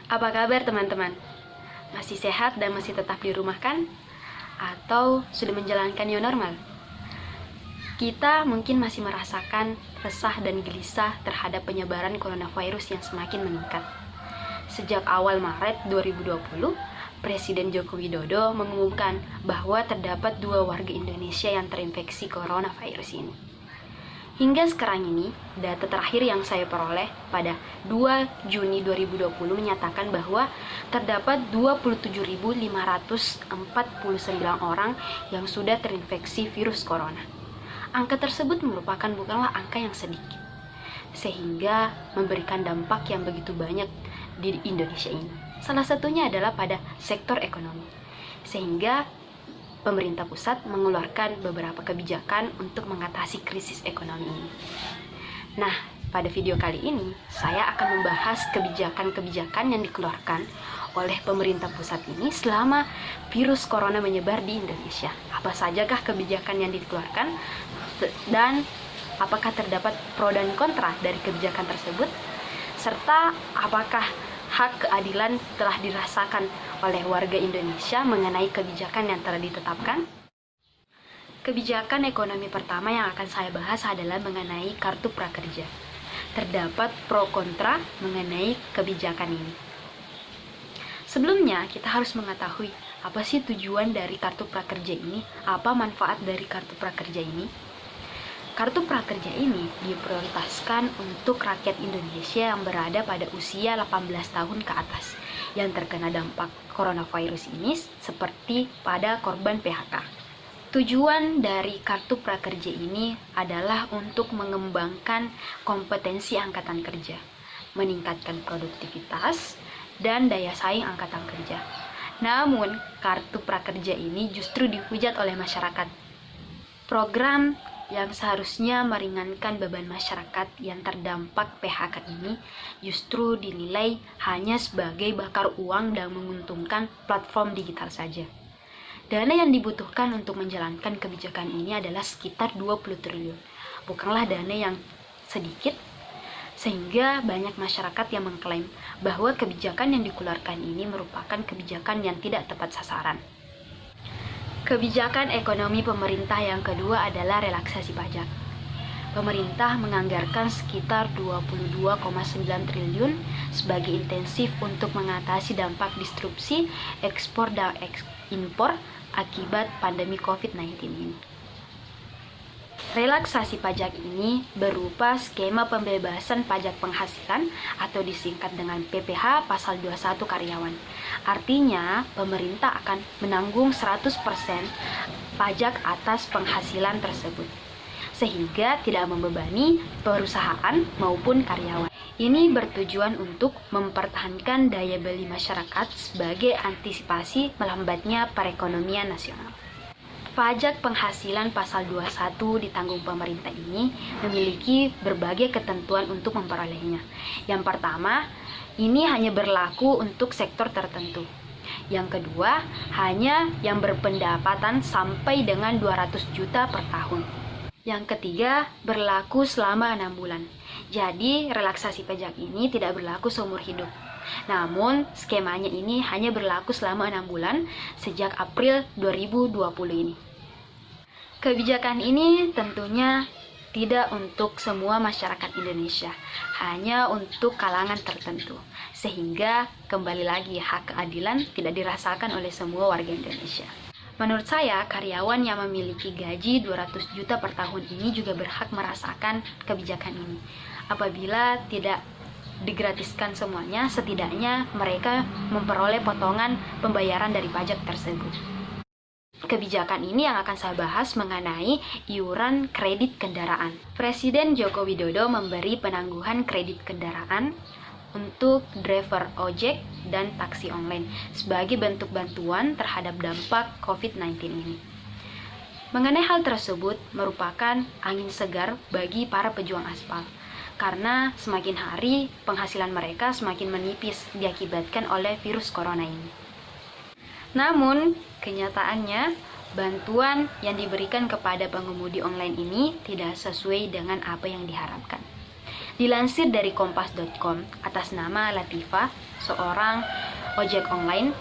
Apa kabar teman-teman? Masih sehat dan masih tetap di rumah kan? Atau sudah menjalankan new normal? Kita mungkin masih merasakan resah dan gelisah terhadap penyebaran coronavirus yang semakin meningkat. Sejak awal Maret 2020, Presiden Joko Widodo mengumumkan bahwa terdapat 2 warga Indonesia yang terinfeksi coronavirus ini. Hingga sekarang ini, data terakhir yang saya peroleh pada 2 Juni 2020 menyatakan bahwa terdapat 27.549 orang yang sudah terinfeksi virus corona. Angka tersebut merupakan bukanlah angka yang sedikit, sehingga memberikan dampak yang begitu banyak di Indonesia ini. Salah satunya adalah pada sektor ekonomi, sehingga pemerintah pusat mengeluarkan beberapa kebijakan untuk mengatasi krisis ekonomi ini. Nah, pada video kali ini, saya akan membahas kebijakan-kebijakan yang dikeluarkan oleh pemerintah pusat ini selama virus corona menyebar di Indonesia. Apa sajakah kebijakan yang dikeluarkan dan apakah terdapat pro dan kontra dari kebijakan tersebut? Serta apakah hak keadilan telah dirasakan oleh warga Indonesia mengenai kebijakan yang telah ditetapkan? Kebijakan ekonomi pertama yang akan saya bahas adalah mengenai kartu prakerja. Terdapat pro kontra mengenai kebijakan ini. Sebelumnya, kita harus mengetahui apa sih tujuan dari kartu prakerja ini, apa manfaat dari kartu prakerja ini. Kartu prakerja ini diprioritaskan untuk rakyat Indonesia yang berada pada usia 18 tahun ke atas yang terkena dampak coronavirus ini seperti pada korban PHK. Tujuan dari kartu prakerja ini adalah untuk mengembangkan kompetensi angkatan kerja, meningkatkan produktivitas dan daya saing angkatan kerja. Namun, kartu prakerja ini justru dihujat oleh masyarakat. Program yang seharusnya meringankan beban masyarakat yang terdampak PHK ini justru dinilai hanya sebagai bakar uang dan menguntungkan platform digital saja. Dana yang dibutuhkan untuk menjalankan kebijakan ini adalah sekitar 20 triliun. Bukanlah dana yang sedikit, sehingga banyak masyarakat yang mengklaim bahwa kebijakan yang dikeluarkan ini merupakan kebijakan yang tidak tepat sasaran. Kebijakan ekonomi pemerintah yang kedua adalah relaksasi pajak. Pemerintah menganggarkan sekitar 22,9 triliun sebagai intensif untuk mengatasi dampak disrupsi ekspor dan impor akibat pandemi COVID-19 ini. Relaksasi pajak ini berupa skema pembebasan pajak penghasilan atau disingkat dengan PPh pasal 21 karyawan. Artinya, pemerintah akan menanggung 100% pajak atas penghasilan tersebut, sehingga tidak membebani perusahaan maupun karyawan. Ini bertujuan untuk mempertahankan daya beli masyarakat sebagai antisipasi melambatnya perekonomian nasional. Pajak penghasilan pasal 21 ditanggung pemerintah ini memiliki berbagai ketentuan untuk memperolehnya. Yang pertama, ini hanya berlaku untuk sektor tertentu. Yang kedua, hanya yang berpendapatan sampai dengan 200 juta per tahun. Yang ketiga, berlaku selama 6 bulan. Jadi, relaksasi pajak ini tidak berlaku seumur hidup. Namun, skemanya ini hanya berlaku selama 6 bulan sejak April 2020 ini. Kebijakan ini tentunya tidak untuk semua masyarakat Indonesia, hanya untuk kalangan tertentu, sehingga kembali lagi hak keadilan tidak dirasakan oleh semua warga Indonesia. Menurut saya, karyawan yang memiliki gaji 200 juta per tahun ini juga berhak merasakan kebijakan ini. Apabila tidak digratiskan semuanya, setidaknya mereka memperoleh potongan pembayaran dari pajak tersebut. Kebijakan ini yang akan saya bahas mengenai iuran kredit kendaraan. Presiden Joko Widodo memberi penangguhan kredit kendaraan untuk driver ojek dan taksi online sebagai bentuk bantuan terhadap dampak COVID-19 ini. Mengenai hal tersebut merupakan angin segar bagi para pejuang aspal, karena semakin hari penghasilan mereka semakin menipis diakibatkan oleh virus corona ini. Namun, kenyataannya, bantuan yang diberikan kepada pengemudi online ini tidak sesuai dengan apa yang diharapkan. Dilansir dari kompas.com, atas nama Latifa, seorang ojek online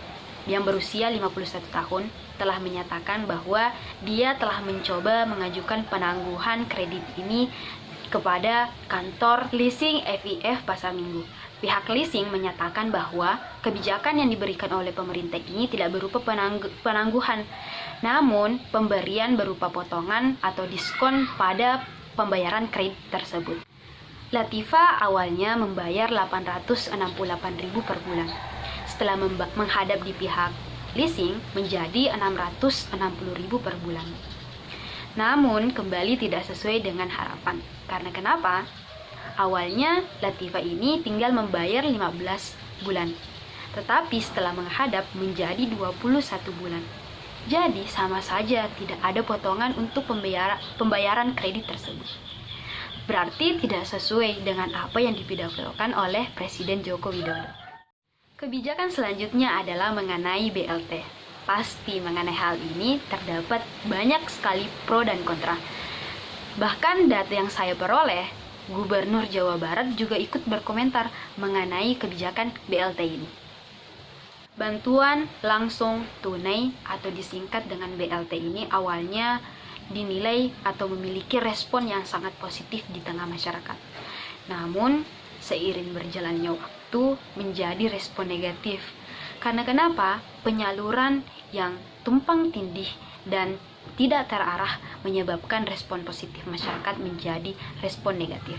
yang berusia 51 tahun, telah menyatakan bahwa dia telah mencoba mengajukan penangguhan kredit ini kepada kantor leasing FIF Pasar Minggu. Pihak leasing menyatakan bahwa kebijakan yang diberikan oleh pemerintah ini tidak berupa penangguhan, namun pemberian berupa potongan atau diskon pada pembayaran kredit tersebut. Latifa awalnya membayar 868.000 per bulan. Setelah menghadap di pihak leasing menjadi 660.000 per bulan. Namun kembali tidak sesuai dengan harapan. Karena kenapa? Awalnya Latifa ini tinggal membayar 15 bulan. Tetapi setelah menghadap menjadi 21 bulan. Jadi sama saja tidak ada potongan untuk pembayaran kredit tersebut. Berarti tidak sesuai dengan apa yang dipidatokan oleh Presiden Joko Widodo. Kebijakan selanjutnya adalah mengenai BLT. Pasti mengenai hal ini terdapat banyak sekali pro dan kontra. Bahkan data yang saya peroleh, Gubernur Jawa Barat juga ikut berkomentar mengenai kebijakan BLT ini. Bantuan langsung tunai atau disingkat dengan BLT ini awalnya dinilai atau memiliki respon yang sangat positif di tengah masyarakat. Namun, seiring berjalannya waktu menjadi respon negatif. Karena kenapa? Penyaluran yang tumpang tindih dan tidak terarah menyebabkan respon positif masyarakat menjadi respon negatif.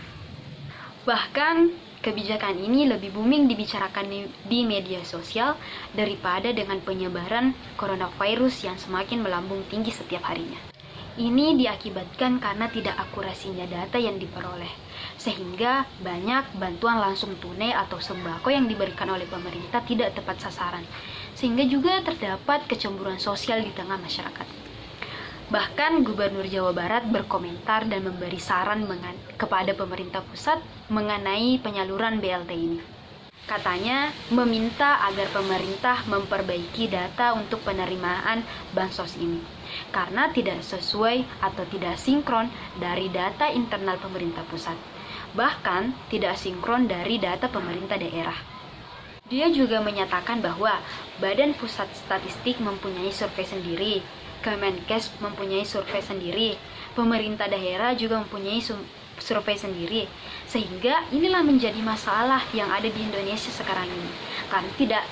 Bahkan, kebijakan ini lebih booming dibicarakan di media sosial daripada dengan penyebaran coronavirus yang semakin melambung tinggi setiap harinya. Ini diakibatkan karena tidak akurasinya data yang diperoleh, sehingga banyak bantuan langsung tunai atau sembako yang diberikan oleh pemerintah tidak tepat sasaran, sehingga juga terdapat kecemburuan sosial di tengah masyarakat. Bahkan Gubernur Jawa Barat berkomentar dan memberi saran kepada pemerintah pusat mengenai penyaluran BLT ini. Katanya meminta agar pemerintah memperbaiki data untuk penerimaan bansos ini karena tidak sesuai atau tidak sinkron dari data internal pemerintah pusat, bahkan tidak sinkron dari data pemerintah daerah. Dia juga menyatakan bahwa Badan Pusat Statistik mempunyai survei sendiri, Kemenkes mempunyai survei sendiri, pemerintah daerah juga mempunyai survei sendiri, sehingga inilah menjadi masalah yang ada di Indonesia sekarang ini karena tidak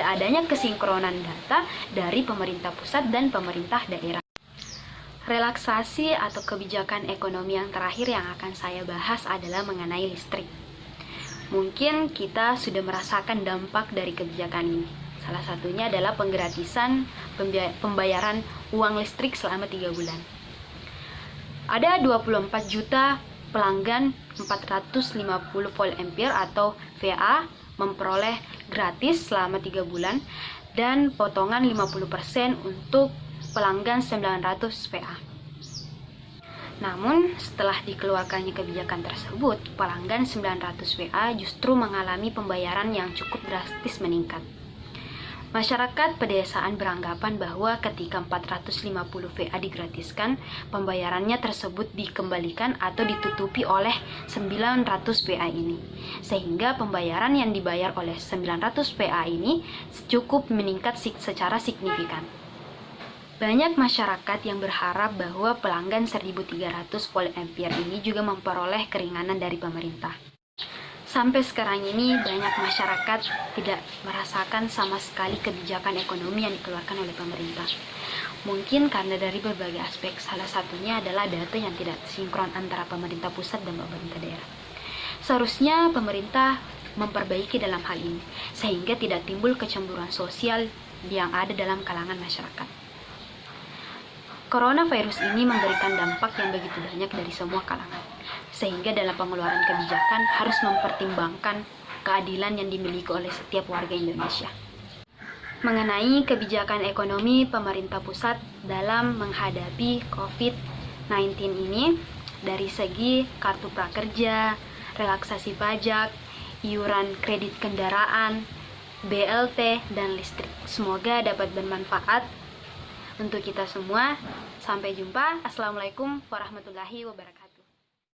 adanya kesinkronan data dari pemerintah pusat dan pemerintah daerah. Relaksasi atau kebijakan ekonomi yang terakhir yang akan saya bahas adalah mengenai listrik. Mungkin kita sudah merasakan dampak dari kebijakan ini. Salah satunya adalah penggratisan pembayaran uang listrik selama 3 bulan. Ada 24 juta pelanggan 450 volt ampere atau VA memperoleh gratis selama 3 bulan dan potongan 50% untuk pelanggan 900 VA. Namun, setelah dikeluarkannya kebijakan tersebut, pelanggan 900 VA justru mengalami pembayaran yang cukup drastis meningkat. Masyarakat pedesaan beranggapan bahwa ketika 450 VA digratiskan, pembayarannya tersebut dikembalikan atau ditutupi oleh 900 VA ini. Sehingga pembayaran yang dibayar oleh 900 VA ini cukup meningkat secara signifikan. Banyak masyarakat yang berharap bahwa pelanggan 1300 volt ampere ini juga memperoleh keringanan dari pemerintah. Sampai sekarang ini banyak masyarakat tidak merasakan sama sekali kebijakan ekonomi yang dikeluarkan oleh pemerintah. Mungkin karena dari berbagai aspek, salah satunya adalah data yang tidak sinkron antara pemerintah pusat dan pemerintah daerah. Seharusnya pemerintah memperbaiki dalam hal ini, sehingga tidak timbul kecemburuan sosial yang ada dalam kalangan masyarakat. Coronavirus ini memberikan dampak yang begitu banyak dari semua kalangan, sehingga dalam pengeluaran kebijakan harus mempertimbangkan keadilan yang dimiliki oleh setiap warga Indonesia. Mengenai kebijakan ekonomi pemerintah pusat dalam menghadapi COVID-19 ini, dari segi kartu prakerja, relaksasi pajak, iuran kredit kendaraan, BLT, dan listrik. Semoga dapat bermanfaat untuk kita semua. Sampai jumpa. Assalamualaikum warahmatullahi wabarakatuh.